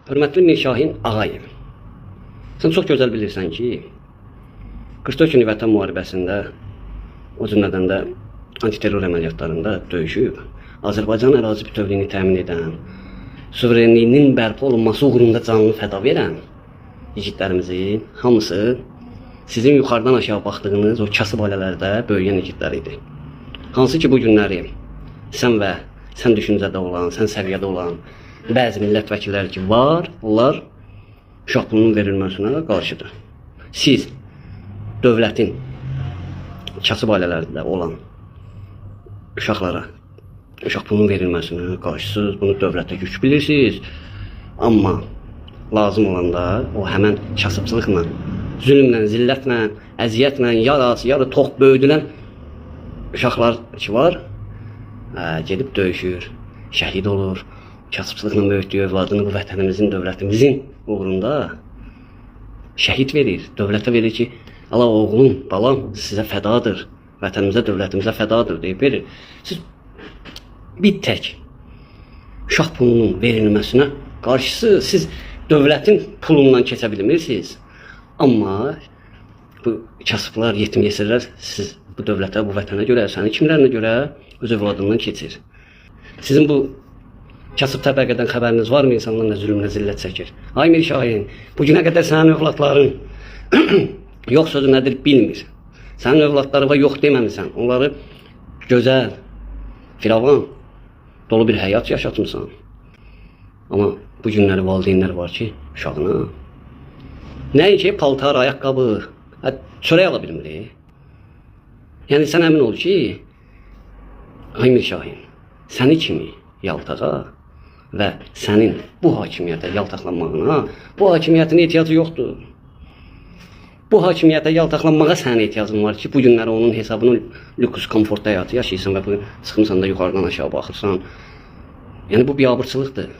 Hörmətli Mir Şahin Ağayev, sən çox gözəl bilirsən ki, 44 günlük vətən müharibəsində, o cümlədən də antiterror əməliyyatlarında döyüşüb, Azərbaycan ərazi bütövlüyünü təmin edən, suverenliyinin bərpa olunması uğrunda canını fəda verən igidlərimizin hamısı sizin yuxarıdan aşağı baxdığınız o kasıb ailələrdə böyüyən igidlər idi. Hansı ki bu günləri sən düşüncədə olan, sən səviyyədə olan bəzi millət vəkilləri ki var, onlar uşaq pulunun verilməsinə qarşıdır. Siz dövlətin kasıb ailələrində olan uşaqlara uşaq pulunun verilməsinə qarşısınız, bunu dövlətə güc bilirsiniz. Amma lazım olanda o həmən kasıbçılıqla, zülmlə, zillətlə, əziyyətlə, yarı tox böyüdülən uşaqlar ki var, gedib döyüşür, şəhid olur, kasıbçılıqla böyütdüyü övladını bu vətənimizin, dövlətimizin uğrunda şəhid verir. Dövlətə verir ki, Allah oğlum, balam sizə fədadır, vətənimizə, dövlətimizə fədadır deyib verir. Siz bir tək uşaq pulunun verilməsinə qarşısı, siz dövlətin pulundan keçə bilmirsiniz. Amma bu kasıblar, yetim yesirlər siz bu dövlətə, bu vətənə görə, səni kimlərinə görə öz övladından keçir. Sizin bu kasıb təbəqədən xəbəriniz varmı, insanlar nə zülmlə zillət çəkir? Ay Mir Şahin, bugünə qədər sənin övladların yox sözü nədir bilmir. Sənin övladları var, yox deməmisən. Onları gözəl, firavan, dolu bir həyat yaşatmışsan. Amma bu günləri valideynlər var ki, uşağına nəinki paltar, ayaqqabı, çörək ala bilmir. Yəni sən əmin ol ki, Ay Mir Şahin, səni kimi yaltağa və sənin bu hakimiyyətə yaltaqlanmağına, bu hakimiyyətin ehtiyacı yoxdur. Bu hakimiyyətə yaltaqlanmağa sənin ehtiyacın var ki, bu günləri onun hesabını lüks, komfortda həyatı yaşayırsan və bu çıxımsan da yuxarıdan aşağı baxırsan. Yəni bu biabırçılıqdır.